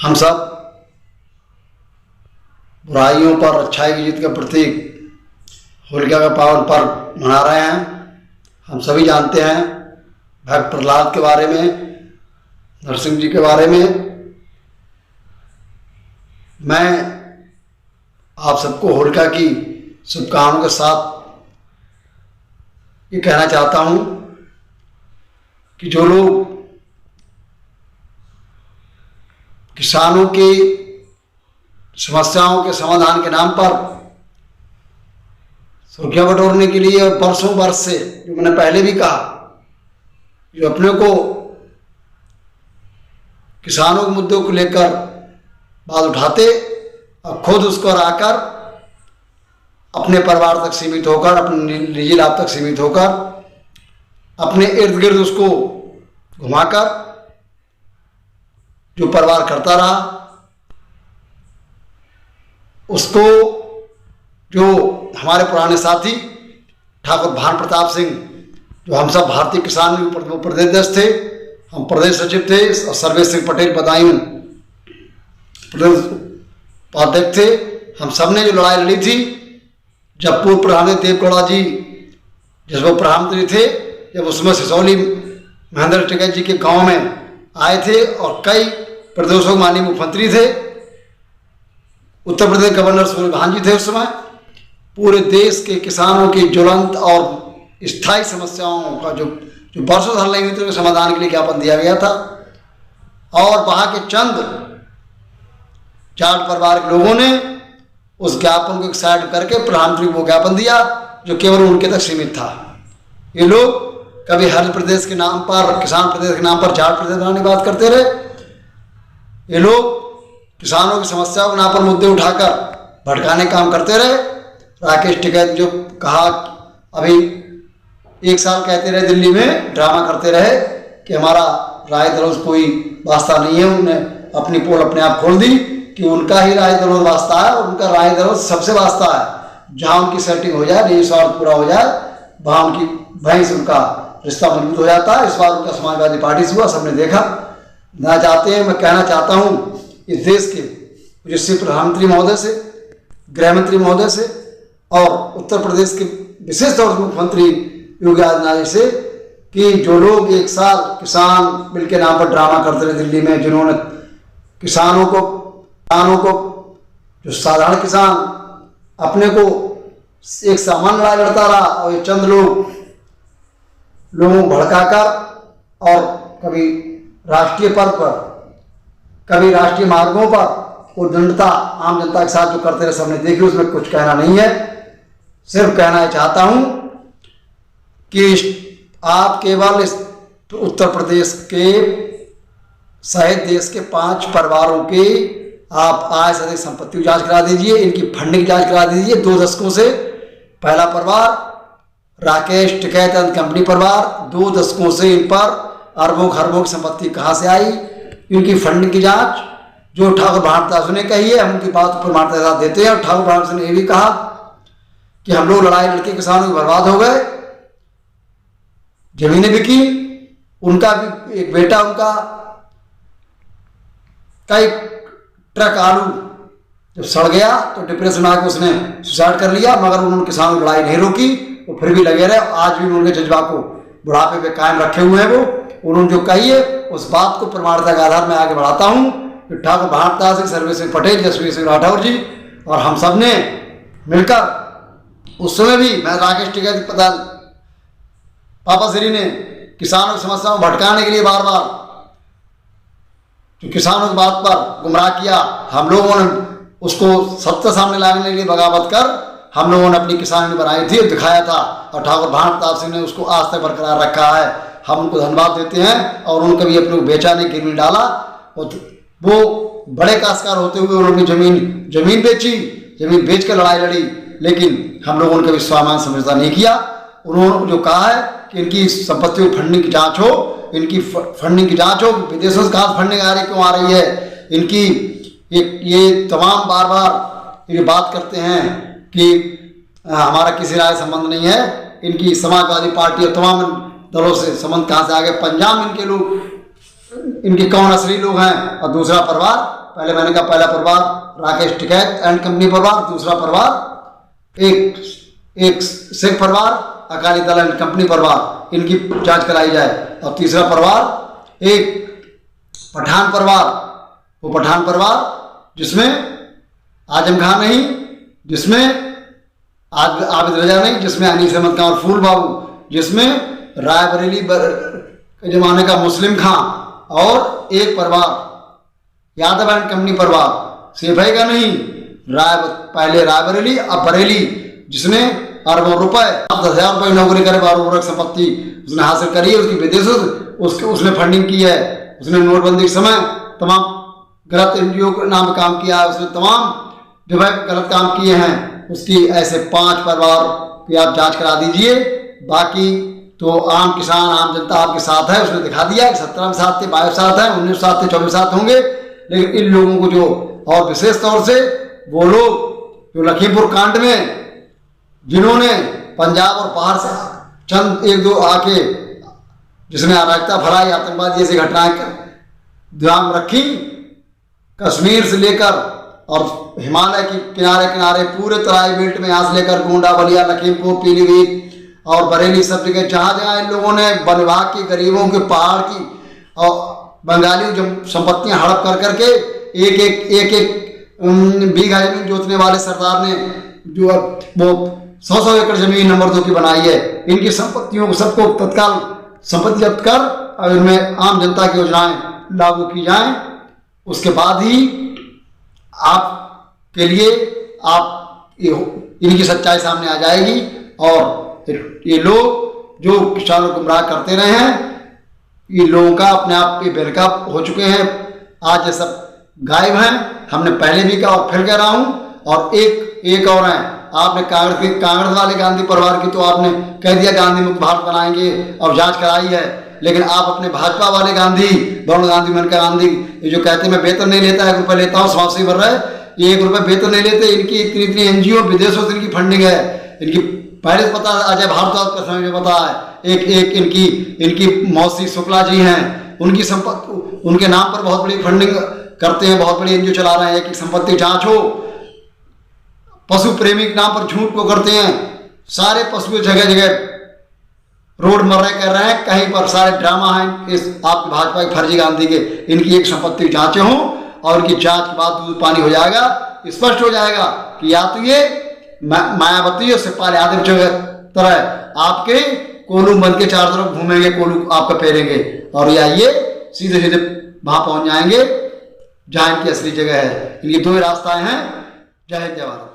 हम सब बुराइयों पर अच्छाई की जीत का प्रतीक होलिका का पावन पर्व मना रहे हैं। हम सभी जानते हैं भक्त प्रहलाद के बारे में, नरसिंह जी के बारे में। मैं आप सबको होलिका की शुभकामनाओं के साथ ये कहना चाहता हूँ कि जो लोग किसानों की समस्याओं के समाधान के नाम पर सुर्खियां बटोरने के लिए और बरसों वर्ष से, जो मैंने पहले भी कहा, जो अपने को किसानों के मुद्दों को लेकर बात उठाते और खुद उसको आकर अपने परिवार तक सीमित होकर, अपने निजी लाभ तक सीमित होकर, अपने इर्द गिर्द उसको घुमाकर जो परिवार करता रहा, उसको जो हमारे पुराने साथी ठाकुर भान प्रताप सिंह, जो हम सब भारतीय किसान प्रदेश थे, हम प्रदेश सचिव थे, और सर्वेश सिंह पटेल बदायूं प्रदेश उपाध्यक्ष थे, हम सब ने जो लड़ाई लड़ी थी, जब पूर्व प्रधानमंत्री देवगौड़ा जी जिस वो प्रधानमंत्री थे, जब उसमें सिसौली महेंद्र टिकैत जी के गांव में आए थे और कई प्रदेशों के माननीय मुख्यमंत्री थे, उत्तर प्रदेश गवर्नर सूर्यभान जी थे उस समय, पूरे देश के किसानों की ज्वलंत और स्थायी समस्याओं का जो वर्षों से हल नहीं हुई थी, समाधान के लिए ज्ञापन दिया गया था। और वहाँ के चंद जाट परिवार के लोगों ने उस ज्ञापन को एक साइड करके प्रधानमंत्री को ज्ञापन दिया जो केवल उनके तक सीमित था। ये लोग कभी हरित प्रदेश के नाम पर, किसान प्रदेश के नाम पर जाट प्रदेश बनाने की बात करते रहे। ये लोग किसानों की समस्याओं के नाम पर मुद्दे उठाकर भटकाने काम करते रहे। राकेश टिकैत जो कहा, अभी एक साल कहते रहे, दिल्ली में ड्रामा करते रहे कि हमारा राय दरोज कोई वास्ता नहीं है। उन्होंने अपनी पोल अपने आप खोल दी कि उनका ही राय दरोज वास्ता है और उनका राय दरोज सबसे वास्ता है। जहाँ उनकी सेटिंग हो जाए, निजी स्वार्थ पूरा हो जाए, वहाँ उनकी भैंस उनका रिश्ता मजबूत हो जाता है। इस बार उनका समाजवादी पार्टी से हुआ, सबने देखा। ना चाहते हैं, मैं कहना चाहता हूँ इस देश के यशस्वी प्रधानमंत्री महोदय से, गृह मंत्री महोदय से और उत्तर प्रदेश के विशेष तौर से मुख्यमंत्री योगी आदित्यनाथ जी से कि जो लोग एक साल किसान बिल के नाम पर ड्रामा करते रहे दिल्ली में, जिन्होंने किसानों को जो साधारण किसान अपने को एक सामान्य लड़ाई लड़ता रहा, और ये चंद लोगों को भड़काकर और कभी राष्ट्रीय पर्व पर, कभी राष्ट्रीय मार्गों पर उद्दंडता आम जनता के साथ जो करते रहे, सबने देखी। उसमें कुछ कहना नहीं है, सिर्फ कहना चाहता हूं कि आप केवल इस उत्तर प्रदेश के सहित देश के 5 परिवारों की आप आय से अधिक संपत्ति की जांच करा दीजिए, इनकी फंडिंग की जांच करा दीजिए 2 दशकों से। पहला परिवार राकेश टिकैत एंड कंपनी परिवार, 2 दशकों से इन पर अरबों खरबों की संपत्ति कहाँ से आई, इनकी फंडिंग की जांच जो ठाकुर भारतदास ने कही है, हम उनकी बात पर मानता साथ देते हैं। और ठाकुर भारतदास ने यह भी कहा कि हम लोग लड़ाई लड़के किसानों के बर्बाद हो गए, जमीनें बिकी, उनका भी एक बेटा, उनका कई ट्रक आलू जब सड़ गया तो डिप्रेशन में आकर उसने सुसाइड कर लिया, मगर उन्होंने किसानों की लड़ाई नहीं रोकी, वो फिर भी लगे रहे। आज भी उनके जज्बा को बुढ़ापे पे कायम रखे हुए हैं। वो उन्होंने जो कही है उस बात को प्रमाणिकता के आधार में आगे बढ़ाता हूँ कि ठाकुर भारतदास सिंह, सर्वेश सिंह पटेल, जसवीर सिंह राठौर जी और हम सब ने मिलकर, उस समय भी मैं राकेश टिकैत पापा श्री ने किसानों की समस्याओं को भटकाने के लिए बार बार जो किसानों की बात पर गुमराह किया, हम लोगों ने उसको सत्य सामने लाने के लिए बगावत कर हम लोगों ने अपनी किसानी बनाई थी, दिखाया था, और ठाकुर भान प्रताप सिंह ने उसको आज तक बरकरार रखा है। हम उनको धन्यवाद देते हैं। और उनको भी अपने को बेचा नहीं, गिरवी डाला, और वो बड़े काश्तकार होते हुए उन्होंने जमीन बेची, जमीन बेच कर लड़ाई लड़ी, लेकिन हम लोगों ने कभी स्वाभिमान समझौता नहीं किया। उन्होंने जो कहा है कि इनकी संपत्तियों की फंडिंग की जांच हो, इनकी फंडिंग की जांच हो, विदेशों से कहाँ फंडिंग आ रही, क्यों आ रही है, इनकी ये तमाम बार बार ये बात करते हैं कि हमारा किसी राय संबंध नहीं है, इनकी समाजवादी पार्टी और तमाम दलों से संबंध कहाँ से आ गए, पंजाब इनके लोग, इनके कौन असली लोग हैं, और दूसरा परिवार पहले मैंने कहा पहला परिवार राकेश टिकैत एंड कंपनी परिवार, दूसरा परिवार एक सिख परिवार अकाली दल एंड कंपनी परिवार, इनकी जांच कराई जाए। और तीसरा परिवार एक पठान परिवार, वो पठान परिवार जिसमें आजम खान नहीं, जिसमें आबिद रजा नहीं, जिसमें अनीस अहमद खान और फूल बाबू, जिसमें रायबरेली के जमाने का मुस्लिम खां, और एक परिवार यादव एंड कंपनी परिवार, सेफई का नहीं, पहले रायबरेली अब बरेली, जिसने अरबों रुपए 10,000 रुपये नौकरी करे, बारूद संपत्ति उसने हासिल करी है, उसकी विदेश उसने फंडिंग की है, उसने नोटबंदी के समय तमाम गलत एनजीओ के नाम पे काम किया है, उसने तमाम विभाग गलत काम किए हैं। उसकी ऐसे 5 परिवार की आप जांच करा दीजिए। बाकी तो आम किसान आम जनता आपके साथ है, उसने दिखा दिया कि 17 में साथ थे, 22 साथ है, 19 साथ थे, 24 साथ होंगे। लेकिन इन लोगों को जो, और विशेष तौर से वो लोग जो लखीमपुर कांड में जिन्होंने पंजाब और बाहर से चंद 1-2 आके जिसने अराजकता फैलाई, आतंकवाद जैसी घटनाएं ध्यान रखी, कश्मीर से लेकर और हिमालय के किनारे किनारे पूरे तराई बेल्ट में, यहाँ से लेकर गोंडा, बलिया, लखीमपुर, पीलीभीत और बरेली, सब जगह जहाँ जहाँ इन लोगों ने वन विभाग के गरीबों के पहाड़ की और बंगालियों जो संपत्तियां हड़प कर करके एक बीघा जमीन जोतने वाले सरदार ने जो वो 100 एकड़ जमीन नंबर 2 की बनाई है, इनकी संपत्तियों को सबको तत्काल संपत्ति जब्त कर और इनमें आम जनता की योजनाएं लागू की जाएं। उसके बाद ही आपके लिए इनकी सच्चाई सामने आ जाएगी। और ये लोग जो किसानों को गुमराह करते रहे हैं, ये लोगों का अपने आप पे बेलका हो चुके हैं, आज ये सब गायब हैं। हमने पहले भी कहा और फिर कह रहा हूं। और एक और है, आपने कांग्रेस वाले गांधी परिवार की तो आपने कह दिया गांधी मुक्त भारत बनाएंगे और जांच कराई है, लेकिन आप अपने भाजपा वाले गांधी, वरुण गांधी, मेनका गांधी, ये जो कहते हैं मैं वेतन नहीं लेता, 1 रुपये लेता हूँ, समाज से भर रहा है, ये 1 रुपये वेतन नहीं लेते, इनकी इतनी एनजीओ विदेशों से इनकी फंडिंग है, इनकी पहले पता अजय भारद्वाज का समय में पता है, एक इनकी मौसी शुक्ला जी हैं, उनकी संपत्ति उनके नाम पर बहुत बड़ी फंडिंग करते हैं, बहुत बड़ी एनजीओ चला रहे हैं कि संपत्ति जांच हो। पशु प्रेमी के नाम पर झूठ को करते हैं, सारे पशु जगह जगह रोड मर्रे कर रहे हैं, कहीं पर सारे ड्रामा हैं इस आपकी भाजपा की फर्जी गांधी के। इनकी एक संपत्ति जांचें हों और इनकी जांच के बाद दूध पानी हो जाएगा, स्पष्ट हो जाएगा कि या तो ये मायावती और शिवपाल यादव तरह आपके कोलू बन के चारों तरफ घूमेंगे, कोलू आपका पेरेंगे, और या ये सीधे सीधे वहां पहुंच जाएंगे जहां इनकी असली जगह है। इनकी 2 रास्ताएं हैं। जय हिंद, जय भारत।